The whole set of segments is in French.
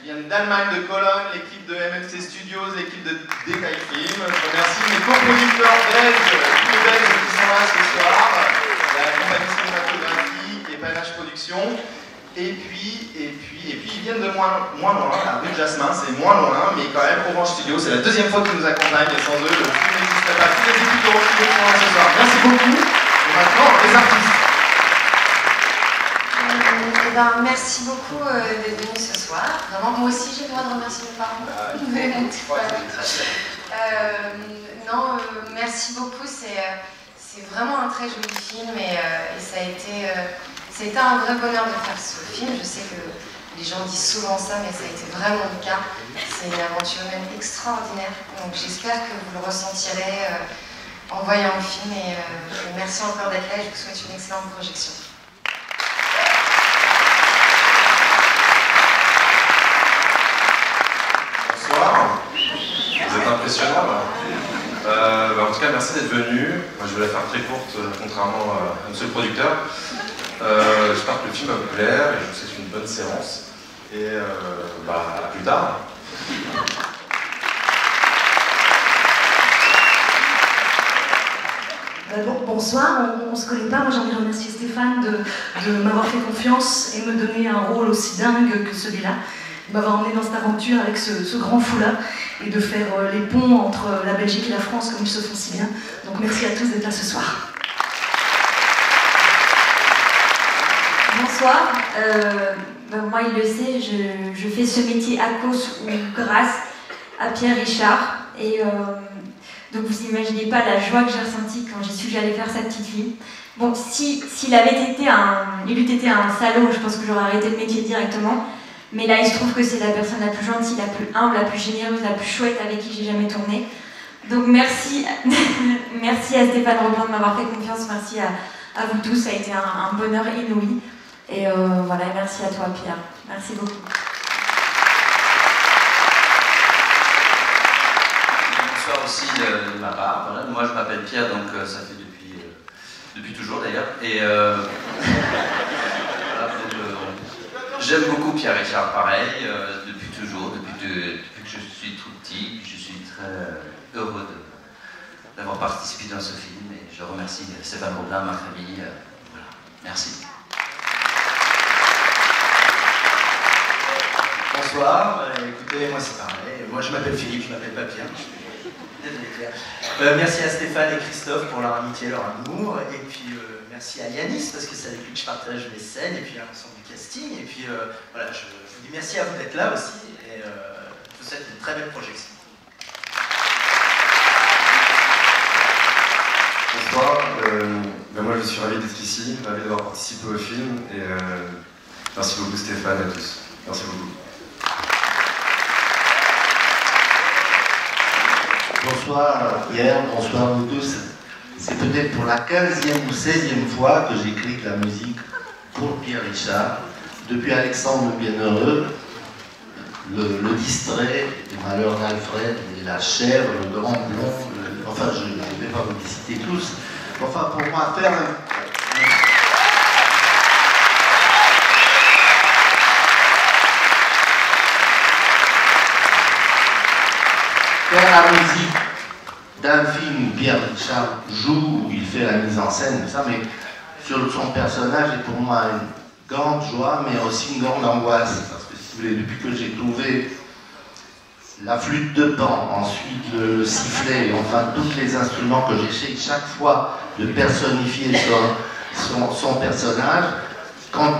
qui viennent d'Allemagne, de Cologne, l'équipe de MMC Studios, l'équipe de DKI Film. Je remercie mes coproducteurs belges, tous les Belges qui sont là ce soir, la compagnie cinématographique et Panache Productions. Et puis, ils viennent de moins loin, la rue de Jasmin, c'est moins loin, mais quand même, Orange Studio, c'est la deuxième fois qu'ils nous accompagnent, et sans eux, le film n'existerait pas. Toutes les équipes d'Orange Studio sont là ce soir. Merci beaucoup. Et maintenant, les artistes. Merci beaucoup d'être venus ce soir. Vraiment, moi aussi, j'ai le droit de remercier mes parents. Merci beaucoup. C'est vraiment un très joli film et ça a été un vrai bonheur de faire ce film. Je sais que les gens disent souvent ça, mais ça a été vraiment le cas. C'est une aventure même extraordinaire. Donc j'espère que vous le ressentirez en voyant le film. Et merci encore d'être là et je vous souhaite une excellente projection. Bonsoir. Vous êtes impressionnant là. En tout cas, merci d'être venu. Moi, je vais la faire très courte, contrairement à monsieur le producteur. J'espère que le film va vous plaire et je vous souhaite une bonne séance. Et à plus tard. Bonsoir, on ne se connaît pas. Moi, j'ai envie de remercier Stéphane de m'avoir fait confiance et me donner un rôle aussi dingue que celui-là. De m'avoir emmené dans cette aventure avec ce grand fou-là et de faire les ponts entre la Belgique et la France comme ils se font si bien. Donc merci à tous d'être là ce soir. Bonsoir, moi il le sait, je fais ce métier à cause ou grâce à Pierre Richard et donc vous n'imaginez pas la joie que j'ai ressentie quand j'ai su que j'allais faire sa petite fille. Bon, s'il eût été un salaud, je pense que j'aurais arrêté le métier directement, mais là il se trouve que c'est la personne la plus gentille, la plus humble, la plus généreuse, la plus chouette avec qui j'ai jamais tourné. Donc merci, merci à Stéphane Robin de m'avoir fait confiance, merci à vous tous, ça a été un bonheur inouï. Et voilà, merci à toi Pierre. Merci beaucoup. Bonsoir aussi de ma part. Voilà, moi je m'appelle Pierre, donc ça fait depuis toujours d'ailleurs. Et voilà, j'aime beaucoup Pierre Richard, pareil, depuis toujours, depuis que je suis tout petit. Je suis très heureux d'avoir participé dans ce film et je remercie Stéphane Robin, ma famille. Voilà, merci. Bonsoir, écoutez, moi c'est pareil. Moi je m'appelle Philippe, je m'appelle pas Pierre. Désolé Claire. Merci à Stéphane et Christophe pour leur amitié, leur amour. Et puis merci à Yanis parce que c'est avec lui que je partage mes scènes et puis à l'ensemble du casting. Et puis voilà, je vous dis merci à vous d'être là aussi et je vous souhaite une très belle projection. Bonsoir, moi je suis ravi d'être ici, ravi d'avoir participé au film et merci beaucoup Stéphane à tous. Merci beaucoup. Bonsoir Pierre, bonsoir vous tous. C'est peut-être pour la 15e ou 16e fois que j'écris de la musique pour Pierre Richard. Depuis Alexandre le Bienheureux, le distrait, les malheurs d'Alfred, la chèvre, le grand blond, enfin je ne vais pas vous les citer tous. Enfin pour moi faire la musique d'un film où Pierre Richard joue, où il fait la mise en scène, ça, mais sur son personnage est pour moi une grande joie, mais aussi une grande angoisse. Parce que si vous voulez, depuis que j'ai trouvé la flûte de Pan, ensuite le sifflet, et enfin tous les instruments que j'essaie chaque fois de personnifier son personnage, quand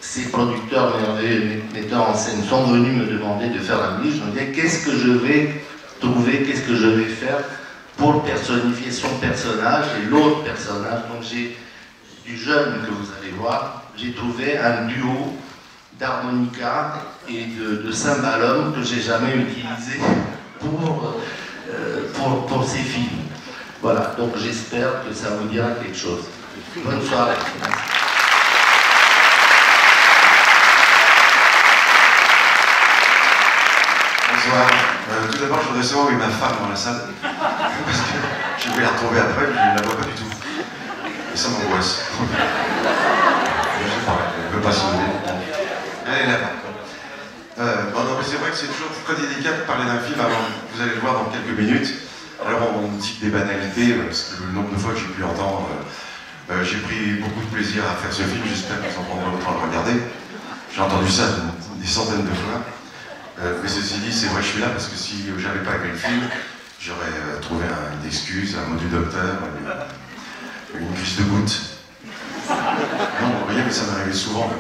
ces producteurs merveilleux, metteurs en scène sont venus me demander de faire la musique, je me disais qu'est-ce que je vais trouver, qu'est-ce que je vais faire pour personnifier son personnage et l'autre personnage. Donc j'ai, du jeune que vous allez voir, j'ai trouvé un duo d'harmonica et de cymbalum que j'ai jamais utilisé pour ces films. Voilà, donc j'espère que ça vous dira quelque chose. Bonne soirée. Bonsoir. Tout d'abord, je voudrais savoir où est ma femme dans la salle. Parce que je vais la retrouver après, mais je ne la vois pas du tout. Et ça m'angoisse. Je sais pas, elle ne veut pas se lever. Elle est là-bas. Non, mais c'est vrai que c'est toujours très délicat de parler d'un film avant. Vous allez le voir dans quelques minutes. Alors on dit des banalités, parce que le nombre de fois que j'ai pu entendre, j'ai pris beaucoup de plaisir à faire ce film, j'espère que vous en prendrez le temps de le regarder. J'ai entendu ça des centaines de fois. Mais ceci dit, c'est vrai que je suis là parce que si j'avais pas aimé le film, j'aurais trouvé une excuse, un mot du docteur, une crise de goutte. Non, vous voyez, mais ça m'arrivait souvent.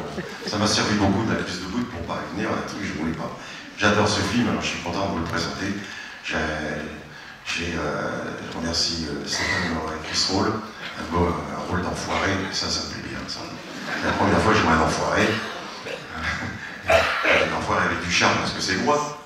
Ça m'a servi beaucoup de la crise de goutte pour pas revenir à un truc que je voulais pas. J'adore ce film, alors je suis content de vous le présenter. Je remercie Stéphane et Chris Roll, un rôle d'enfoiré, ça me plaît bien. Ça. La première fois, j'ai joué un enfoiré. Un enfoiré avec du charme, parce que c'est moi.